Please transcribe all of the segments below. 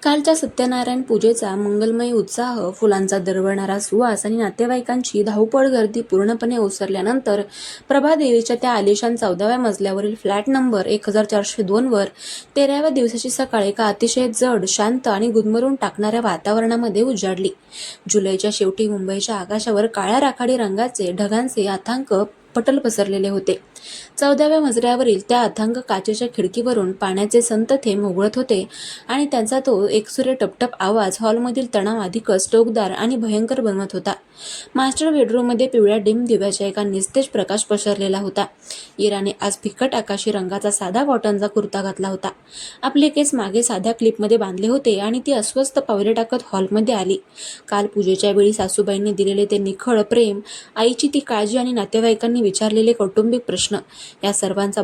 कालच्या सत्यनारायण पूजेचा मंगलमय उत्साह, फुलांचा दरवळणारा सुवास आणि नातेवाईकांची धावपळ गर्दी पूर्णपणे ओसरल्यानंतर प्रभादेवीच्या त्या आलिशान 14व्या मजल्यावरील फ्लॅट नंबर 1402 वर 13व्या दिवसाची सकाळ एका अतिशय जड, शांत आणि गुदमरून टाकणाऱ्या वातावरणामध्ये उजाडली. जुलैच्या शेवटी मुंबईच्या आकाशावर काळ्या राखाडी रंगाचे ढगांचे अथांग पटल पसरलेले होते. 14व्या मजल्यावरील त्या अथांग काचेच्या खिडकीवरून पाण्याचे संत थेंब उगळत होते आणि त्यांचा तो एकसुरे टपटप आवाज हॉलमधील तणाव अधिकच टोकदार आणि भयंकर बनवत होता. मास्टर बेडरूममध्ये पिवळ्या डिम दिव्याच्या एका निस्तेज प्रकाश पसरलेला होता. इराने आज फिकट आकाशी रंगाचा साधा कॉटनचा कुर्ता घातला होता. आपले केस मागे साध्या क्लिपमध्ये बांधले होते आणि ती अस्वस्थ पावले टाकत हॉलमध्ये आली. काल पूजेच्या वेळी सासूबाईंनी दिलेले ते निखळ प्रेम, आईची ती काळजी आणि नातेवाईकांनी विचारलेले कौटुंबिक प्रश्न, या सर्वांचा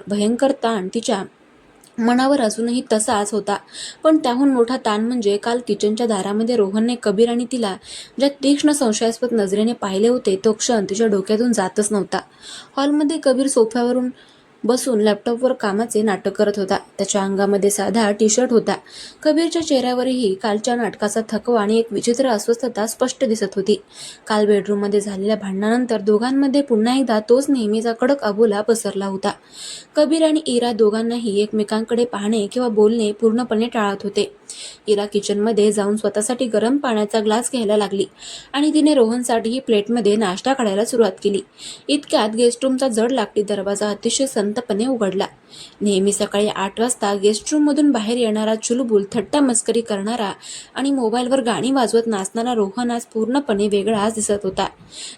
भयंकर ताण तिच्या मनावर अजूनही तसाच होता. पण त्याहून मोठा ताण म्हणजे काल किचनच्या दारामध्ये रोहनने कबीर आणि तिला ज्या तीक्ष्ण संशयास्पद नजरेने पाहिले होते, तो क्षण तिच्या डोक्यातून जातच नव्हता. हॉलमध्ये कबीर सोफ्यावरून बसून लॅपटॉपवर कामाचे नाटक करत होता. त्याच्या अंगामध्ये साधा टी शर्ट होता. कबीरच्या चेहऱ्यावरही कालच्या नाटकाचा थकवा आणि एक विचित्र अस्वस्थता स्पष्ट दिसत होती. काल बेडरूममध्ये झालेल्या भांडणानंतर दोघांमध्ये पुन्हा एकदा तोच नेहमीचा कडक अबोला पसरला होता. कबीर आणि इरा दोघांनाही एकमेकांकडे पाहणे किंवा बोलणे पूर्णपणे टाळत होते. इरा किचनमध्ये जाऊन स्वतःसाठी गरम पाण्याचा ग्लास घ्यायला लागली आणि तिने रोहनसाठीही प्लेटमध्ये नाश्ता काढायला सुरुवात केली. इतक्यात गेस्टरूमचा जड लाकडी दरवाजा अतिशय संतपणे उघडला. नेहमी सकाळी 8 वाजता गेस्टरूममधून बाहेर येणारा चुलबुल, थट्टा मस्करी करणारा आणि मोबाईलवर गाणी वाजवत नाचणारा रोहन आज पूर्णपणे वेगळाच दिसत होता.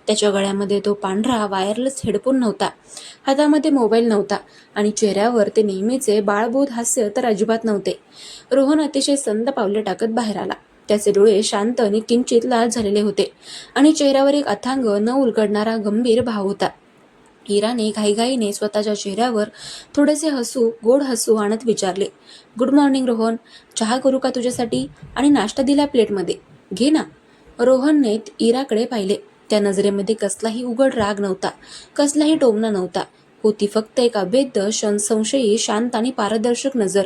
त्याच्या गळ्यामध्ये तो पांढरा वायरलेस हेडफोन नव्हता, हातामध्ये मोबाईल नव्हता आणि चेहऱ्यावर ते नेहमीचे बाळबोध हास्य तर अजिबात नव्हते. रोहन अतिशय संत पावले टाकत बाहेर आला. त्याचे डोळे शांत आणि किंचित लाल झालेले होते आणि चेहऱ्यावर एक अथांग न उलगडणारा गंभीर भाव होता. इराने घाईघाईने स्वतःच्या चेहऱ्यावर थोडेसे गोड हसू आणत विचारले, "गुड मॉर्निंग रोहन, चहा करू का तुझ्यासाठी? आणि नाश्ता दिला प्लेटमध्ये, घे ना." रोहनने इराकडे पाहिले. त्या नजरेमध्ये कसलाही उघड राग नव्हता, कसलाही टोमणा नव्हता. होती फक्त एक अभेद्य, संशयी, शांत आणि पारदर्शक नजर.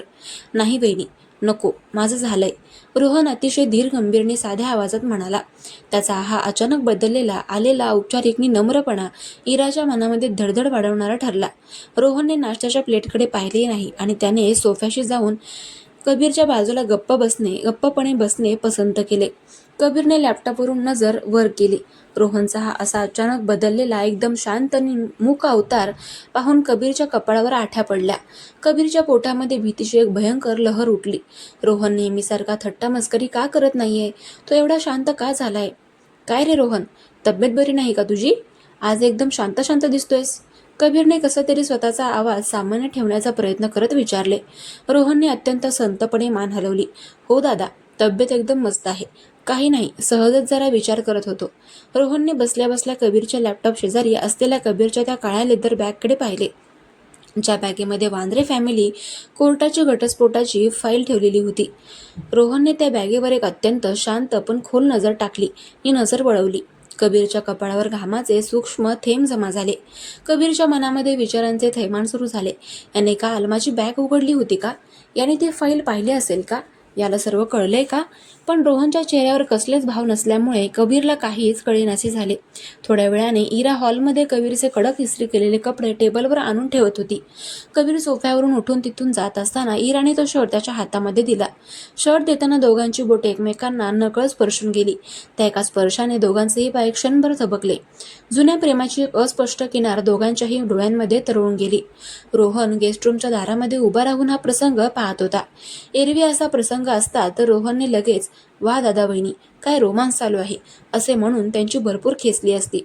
"नाही वहिनी, नको, माझं झालंय," रोहन अतिशय धीर गंभीरने साध्या आवाजात म्हणाला. त्याचा हा अचानक आलेला औपचारिक आणि नम्रपणा इराच्या मनामध्ये धडधड वाढवणारा ठरला. रोहनने नाश्त्याच्या प्लेटकडे पाहिले नाही आणि त्याने सोफ्याशी जाऊन कबीरच्या बाजूला गप्पपणे बसणे पसंत केले. कबीरने लॅपटॉपवरून नजर वर केली. रोहनचा हा असा अचानक बदललेला, एकदम शांत आणि मूक अवतार पाहून कबीरच्या कपाळावर आठ्या पडल्या. कबीरच्या पोटामध्ये भीतीची एक भयंकर लहर उठली. रोहन नेहमीसारखा थट्टा मस्करी का करत नाहीये? तो एवढा शांत का झालाय? "काय रे रोहन, तब्येत बरी नाही का तुझी? आज एकदम शांत शांत दिसतोयस?" कबीरने कसा तरी स्वतःचा आवाज सामान्य ठेवण्याचा प्रयत्न करत विचारले. रोहनने अत्यंत संतपणे मान हलवली. "हो दादा, तब्येत एकदम मस्त आहे. काही नाही, सहजच जरा विचार करत होतो." रोहनने बसल्या बसल्या कबीरच्या लॅपटॉप शेजारी असलेल्या कबीरच्या त्या काळ्या लेदर बॅगकडे पाहिले, ज्या बॅगेमध्ये वांद्रे फॅमिली कोर्टाची घटस्फोटाची फाईल ठेवलेली होती. रोहनने त्या बॅगेवर एक अत्यंत शांत पण खोल नजर टाकली आणि नजर वळवली. कबीरच्या कपाळावर घामाचे सूक्ष्म थेंब जमा झाले. कबीरच्या मनामध्ये विचारांचे थैमान सुरू झाले. याने काल माझी बॅग उघडली होती का? याने ती फाईल पाहिली असेल का? याला सर्व कळलंय का? पण रोहनच्या चेहऱ्यावर कसलेच भाव नसल्यामुळे कबीरला काहीच कळेनासे झाले. थोड्या वेळाने इरा हॉलमध्ये कबीरचे कडक इस्त्री केलेले कपडे टेबलवर आणून ठेवत होती. कबीर सोफ्यावरून उठून तिथून जात असताना इराने तो शर्ट त्याच्या हातामध्ये दिला. शर्ट देताना दोघांची बोटे एकमेकांना नकळत स्पर्शून गेली. त्या एका स्पर्शाने दोघांचेही पाय क्षणभर थबकले. जुन्या प्रेमाची एक अस्पष्ट किनार दोघांच्याही डोळ्यांमध्ये तरळून गेली. रोहन गेस्टरूमच्या दारामध्ये उभा राहून हा प्रसंग पाहत होता. एरवी असा प्रसंग असता तर रोहनने लगेच, "वा दादा वहिनी, काय रोमांस चालू आहे," असे म्हणून त्यांची भरपूर खेचली असती.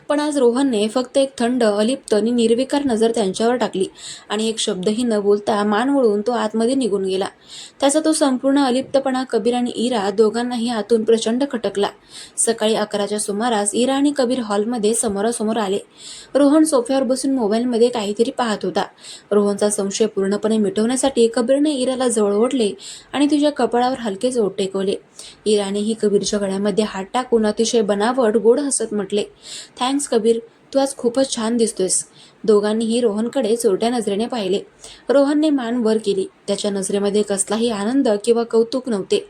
पण आज रोहनने फक्त एक थंड, अलिप्त आणि निर्विकार नजर त्यांच्यावर टाकली आणि एक शब्दही न बोलता मान वळवून तो आतमध्ये निघून गेला. त्याचा तो संपूर्ण अलिप्तपणा कबीर आणि इरा दोघांनाही आतून प्रचंड खटकला. सकाळी 11च्या सुमारास इरा आणि कबीर हॉलमध्ये समोरासमोर आले. रोहन सोफ्यावर बसून मोबाईलमध्ये काहीतरी पाहत होता. रोहनचा संशय पूर्णपणे मिटवण्यासाठी कबीरने इराला जवळ ओढले आणि तिच्या कपाळावर हलकेच ओठ टेकवले. इरानेही कबीरच्या गळ्यामध्ये हात टाकून अतिशय बनावट गोड हसत म्हटले, "थँक्स कबीर, तू आज खूपच छान दिसतोयस." दोघांनीही रोहनकडे चोरट्या नजरेने पाहिले. रोहनने मान वर केली. त्याच्या नजरेमध्ये कसलाही आनंद किंवा कौतुक नव्हते.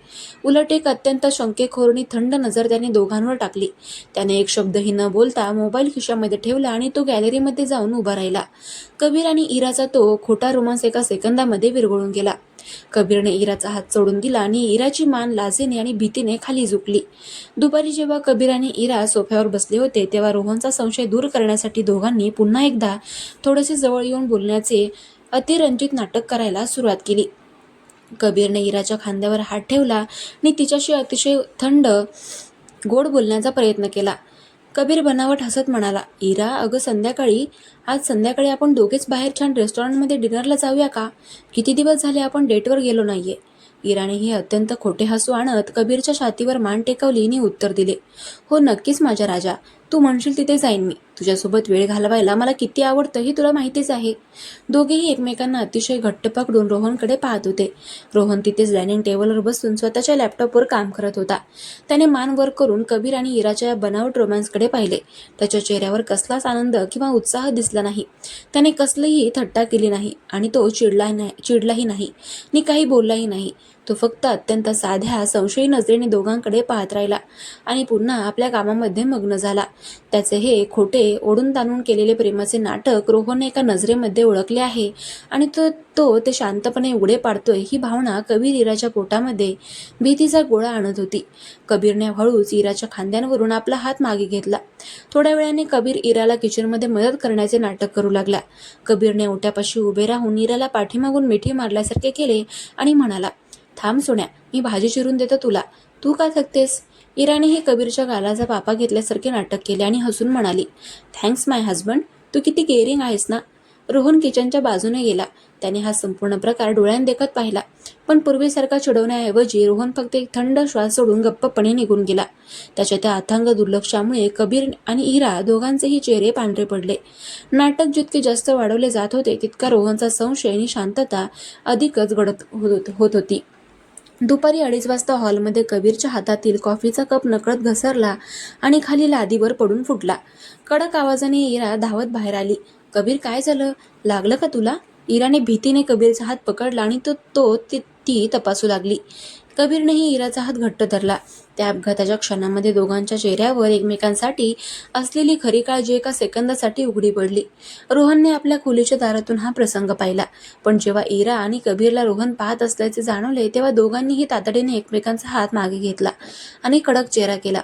उलट एक अत्यंत शंकेखोर थंड नजर त्याने दोघांवर टाकली. त्याने एक शब्दही न बोलता मोबाईल खिशामध्ये ठेवला आणि तो गॅलरीमध्ये जाऊन उभा राहिला. कबीर आणि इराचा तो खोटा रोमांस एका सेकंदामध्ये विरघळून गेला. कबीरने इराचा हात सोडून दिला आणि इराची मान लाजेने आणि भीतीने खाली झुकली. दुपारी जेव्हा कबीर आणि इरा सोफ्यावर बसले होते तेव्हा रोहनचा संशय दूर करण्यासाठी दोघांनी पुन्हा एकदा थोडेसे जवळ येऊन बोलण्याचे अतिरंजित नाटक करायला सुरुवात केली. कबीरने इराच्या खांद्यावर हात ठेवला आणि तिच्याशी अतिशय थंड गोड बोलण्याचा प्रयत्न केला. कबीर बनावट हसत म्हणाला, इरा, अगं आज संध्याकाळी आपण दोघेच बाहेर छान रेस्टॉरंटमध्ये डिनरला जाऊया का? किती दिवस झाले आपण डेटवर गेलो नाहीये. इरानेही अत्यंत खोटे हसू आणत कबीरच्या छातीवर मान टेकवली आणि उत्तर दिले, हो नक्कीच माझ्या राजा, तू म्हणशील तिथे जाईन मी. तुझ्यासोबत वेळ घालवायला मला किती आवडतं हे तुला माहितीच आहे. दोघेही एकमेकांना अतिशय घट्ट पकडून रोहनकडे पाहत होते. रोहन तिथेच डायनिंग टेबलवर बसून स्वतःच्या लॅपटॉपवर काम करत होता. त्याने मान वर करून कबीर आणि इराच्या बनावट रोमॅन्सकडे पाहिले. त्याच्या चेहऱ्यावर कसलाच आनंद किंवा उत्साह दिसला नाही. त्याने कसलीही थट्टा केली नाही आणि तो चिडलाही नाही आणि काही बोललाही नाही. तो फक्त अत्यंत साध्या संशयी नजरेने दोघांकडे पाहत राहिला आणि पुन्हा आपल्या कामामध्ये मग्न झाला. त्याचे हे खोटे ओढून ताणून केलेले प्रेमाचे नाटक रोहनने एका नजरेमध्ये ओळखले आहे आणि तो ते शांतपणे उघडे पाडतोय ही भावना कबीर इराच्या पोटामध्ये भीतीचा गोळा आणत होती. कबीरने हळूच इराच्या खांद्यांवरून आपला हात मागे घेतला. थोड्या वेळाने कबीर इराला किचनमध्ये मदत करण्याचे नाटक करू लागला. कबीरने ओट्यापाशी उभे राहून इराला पाठीमागून मिठी मारल्यासारखे केले आणि म्हणाला, थांब सोन्या, मी भाजी चिरून देतो तुला, तू का थकतेस? इरानेही कबीरच्या गालाचा पापा घेतल्यासारखे नाटक केले आणि हसून म्हणाली, थँक्स माय हजबंड, तू किती केअरिंग आहेस ना. रोहन किचनच्या बाजूने गेला. त्याने हा संपूर्ण प्रकार डोळ्यात देखत पाहिला. पण पूर्वीसारखा चिडवण्याऐवजी रोहन फक्त एक थंड श्वास सोडून गप्पपणे निघून गेला. त्याच्या त्या अथांग दुर्लक्षामुळे कबीर आणि इरा दोघांचेही चेहरे पांढरे पडले. नाटक जितके जास्त वाढवले जात होते तितका रोहनचा संशय आणि शांतता अधिकच गडद होत होती. दुपारी 2:30 वाजता हॉलमध्ये कबीरच्या हातातील कॉफीचा कप नकळत घसरला आणि खाली लादीवर पडून फुटला. कडक आवाजाने इरा धावत बाहेर आली. कबीर, काय झालं? लागलं का तुला? इराने भीतीने कबीरचा हात पकडला आणि ती तपासू लागली. कबीरनेही इराचा हात घट्ट धरला. त्या अपघाताच्या क्षणामध्ये दोघांच्या चेहऱ्यावर एकमेकांसाठी असलेली खरी काळजी एका सेकंदासाठी उघडी पडली. रोहनने आपल्या खोलीच्या दारातून हा प्रसंग पाहिला. पण जेव्हा इरा आणि कबीरला रोहन पाहत असल्याचे जाणवले तेव्हा दोघांनीही तातडीने एकमेकांचा हात मागे घेतला आणि कडक चेहरा केला.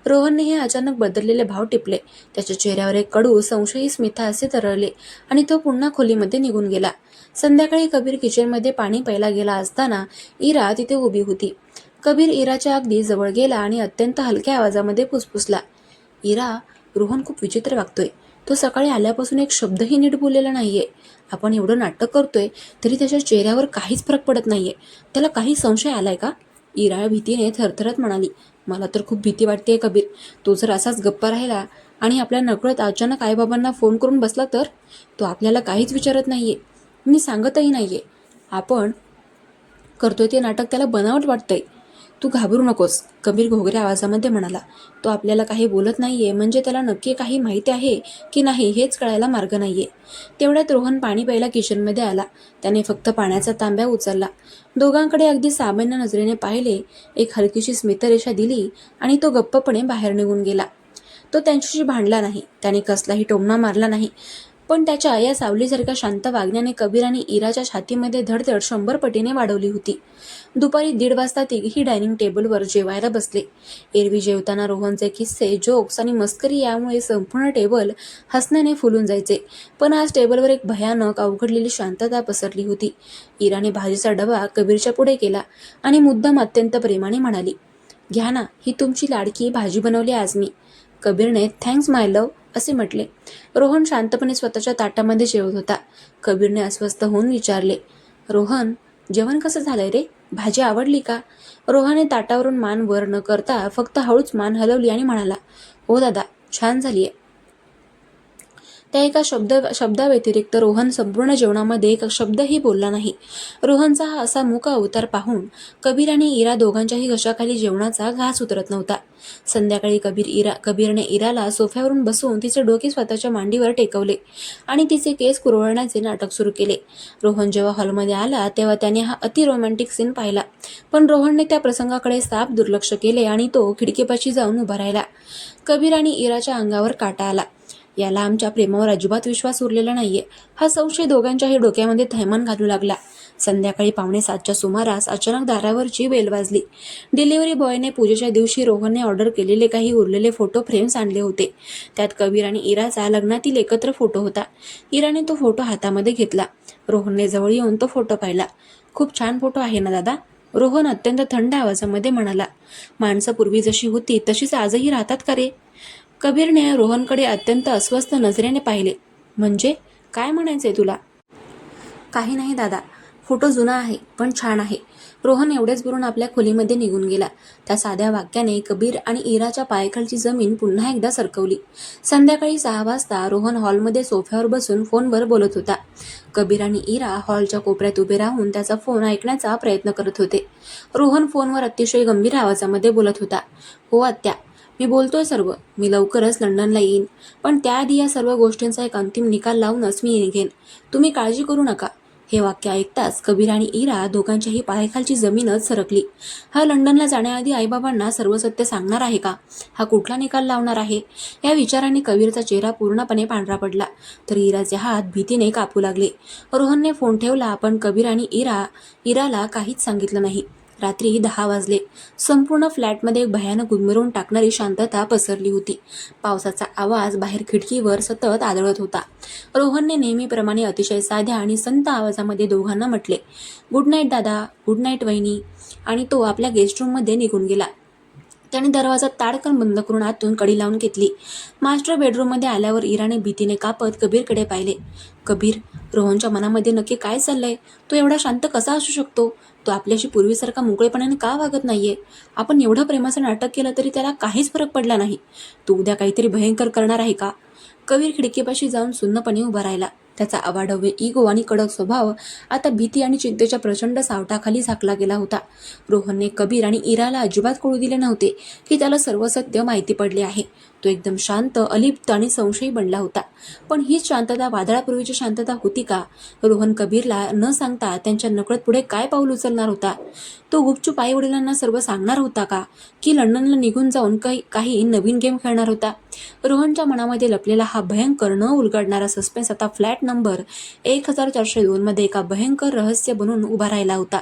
रोहनने हे अचानक बदललेले भाव टिपले. त्याच्या चेहऱ्यावर एक कडू संशयी स्मिता असे तरळले आणि तो पुन्हा खोलीमध्ये निघून गेला. संध्याकाळी कबीर किचनमध्ये पाणी प्यायला गेला असताना इरा तिथे उभी होती. कबीर इराच्या अगदी जवळ गेला आणि अत्यंत हलक्या आवाजामध्ये फुसफुसला, इरा, रोहन खूप विचित्र वागतोय. तो सकाळी आल्यापासून एक शब्दही नीट बोललेला नाहीये. आपण एवढं नाटक करतोय तरी त्याच्या चेहऱ्यावर काहीच फरक पडत नाहीये. त्याला काही संशय आलाय का? इरा भीतीने थरथरत म्हणाली, मला तर खूप भीती वाटतेय कबीर. तो जर असाच गप्पा राहिला आणि आपल्या नकळत अचानक आईबाबांना फोन करून बसला तर? तो आपल्याला काहीच विचारत नाहीये, मी सांगतही नाहीये. आपण करतोय ते नाटक त्याला बनावट वाटतंय. तू घाबरू नकोस, कबीर घोगऱ्या आवाजामध्ये म्हणाला. तो आपल्याला काही बोलत नाहीये म्हणजे त्याला नक्की काही माहिती आहे की नाही हेच कळायला मार्ग नाहीये. तेवढ्यात रोहन पाणी प्यायला किचनमध्ये आला. त्याने फक्त पाण्याचा तांब्या उचलला. दोघांकडे अगदी सामान्य नजरेने पाहिले, एक हलकीशी स्मितरेषा दिली आणि तो गप्पपणे बाहेर निघून गेला. तो त्यांच्याशी भांडला नाही, त्याने कसलाही टोमणा मारला नाही. पण त्याच्या या सावलीसारख्या शांत वागण्याने कबीर आणि इराच्या छातीमध्ये धडधड 100 पटीने वाढवली होती. दुपारी 1:30 वाजता तिघेही डायनिंग टेबलवर जेवायला बसले. एरवी जेवताना रोहनचे किस्से, जोक्स आणि मस्करी यामुळे संपूर्ण टेबल हसण्याने फुलून जायचे. पण आज टेबलवर एक भयानक अवघडलेली शांतता पसरली होती. इराने भाजीचा डबा कबीरच्या पुढे केला आणि मुद्दाम अत्यंत प्रेमाने म्हणाली, घ्या ना, ही तुमची लाडकी भाजी बनवली आज मी. कबीरने थँक्स माय लव्ह असे म्हटले. रोहन शांतपणे स्वतःच्या ताटामध्ये जेवत होता. कबीरने अस्वस्थ होऊन विचारले, रोहन, जेवण कसं झालंय रे? भाजी आवडली का? रोहनने ताटावरून मान वर न करता फक्त हळूच मान हलवली आणि म्हणाला, हो दादा, छान झालीये. त्या एका शब्दाव्यतिरिक्त रोहन संपूर्ण जेवणामध्ये एक शब्दही बोलला नाही. रोहनचा हा असा मूक अवतार पाहून कबीर आणि इरा दोघांच्याही घशाखाली जेवणाचा घास उतरत नव्हता. संध्याकाळी कबीरने इराला सोफ्यावरून बसवून तिचे डोके स्वतःच्या मांडीवर टेकवले आणि तिचे केस कुरवळण्याचे नाटक सुरू केले. रोहन जेव्हा हॉलमध्ये आला तेव्हा त्याने हा अति रोमॅन्टिक सीन पाहिला, पण रोहनने त्या प्रसंगाकडे साफ दुर्लक्ष केले आणि तो खिडकीपाशी जाऊन उभा राहिला. कबीर आणि इराच्या अंगावर काटा आला. याला आमच्या प्रेमावर अजिबात विश्वास उरलेला नाहीये, हा संशय दोघांच्याही डोक्यामध्ये थैमान घालू लागला. संध्याकाळी 6:45च्या सुमारास अचानक दारावरची बेल वाजली. डिलिव्हरी बॉयने पूजेच्या दिवशी रोहनने ऑर्डर केलेले काही उरलेले फोटो फ्रेम्स आणले होते. त्यात कबीर आणि इराचा लग्नातील एकत्र फोटो होता. इराने तो फोटो हातामध्ये घेतला. रोहनने जवळ येऊन तो फोटो पाहिला. खूप छान फोटो आहे ना दादा, रोहन अत्यंत थंड आवाजामध्ये म्हणाला. माणसं पूर्वी जशी होती तशीच आजही राहतात का रे? कबीरने रोहनकडे अत्यंत अस्वस्थ नजरेने पाहिले. म्हणजे काय म्हणायचंय तुला? काही नाही दादा, फोटो जुना आहे पण छान आहे. रोहन एवढेच बोलून आपल्या खोलीमध्ये निघून गेला. त्या साध्या वाक्याने कबीर आणि इराच्या पायाखालची जमीन पुन्हा एकदा सरकवली. संध्याकाळी 6 वाजता रोहन हॉलमध्ये सोफ्यावर बसून फोनवर बोलत होता. कबीर आणि इरा हॉलच्या कोपऱ्यात उभे राहून त्याचा फोन ऐकण्याचा प्रयत्न करत होते. रोहन फोनवर अतिशय गंभीर आवाजामध्ये बोलत होता. हो आत्या, मी बोलतोय सर्व. मी लवकरच लंडनला येईन, पण त्याआधी या सर्व गोष्टींचा एक अंतिम निकाल लावूनच मी निघेन. तुम्ही काळजी करू नका. हे वाक्य ऐकताच कबीर आणि इरा दोघांच्याही पायाखालची जमीनच सरकली. हा लंडनला जाण्याआधी आईबाबांना सर्व सत्य सांगणार आहे का? हा कुठला निकाल लावणार आहे? या विचाराने कबीरचा चेहरा पूर्णपणे पांढरा पडला, तर इराचे हात भीतीने कापू लागले. रोहनने फोन ठेवला, पण कबीर आणि इराला काहीच सांगितलं नाही. रात्री 10 वाजले. संपूर्ण फ्लॅटमध्ये एक भयानक गुदमरून टाकणारी शांतता पसरली होती. पावसाचा आवाज बाहेर खिडकीवर सतत आदळत होता. रोहनने नेहमीप्रमाणे अतिशय साध्या आणि संत आवाजामध्ये दोघांना म्हटले, गुड नाईट दादा, गुड नाईट वहिनी, आणि तो आपल्या गेस्ट रूममध्ये निघून गेला. त्याने दरवाजा ताडकन बंद करून आतून कडी लावून घेतली. मास्टर बेडरूममध्ये आल्यावर इराने भीतीने कापत कबीरकडे पाहिले. कबीर, रोहनच्या मनामध्ये नक्की काय चाललंय? तो एवढा शांत कसा असू शकतो? तो आपल्याशी पूर्वीसारखा मोकळेपणाने का वागत नाहीये? आपण एवढं प्रेमाचं नाटक केलं तरी त्याला काहीच फरक पडला नाही. तो उद्या काहीतरी भयंकर करणार आहे का? कबीर खिडकीपाशी जाऊन सुन्नपणे उभा राहिला. त्याचा अवाढव्य इगो आणि कडक स्वभाव आता भीती आणि चिंतेच्या प्रचंड सावटाखाली झाकला गेला होता. रोहनने कबीर आणि इराला अजिबात कळू दिले नव्हते की त्याला सर्व सत्य माहिती पडले आहे. तो एकदम शांत, अलिप्त आणि संशयी बनला होता. पण हीच शांतता वादळापूर्वीची शांतता होती का? रोहन कबीरला न सांगता त्यांच्या नकळत पुढे काय पाऊल उचलणार होता? तो गुपचूप आई वडिलांना सर्व सांगणार होता का? की लंडनला निघून जाऊन काही नवीन गेम खेळणार होता? रोहनच्या मनामध्ये लपलेला हा भयंकर न उलगडणारा सस्पेन्स आता फ्लॅट नंबर 1402 मध्ये एका भयंकर रहस्य बनून उभा राहिला होता.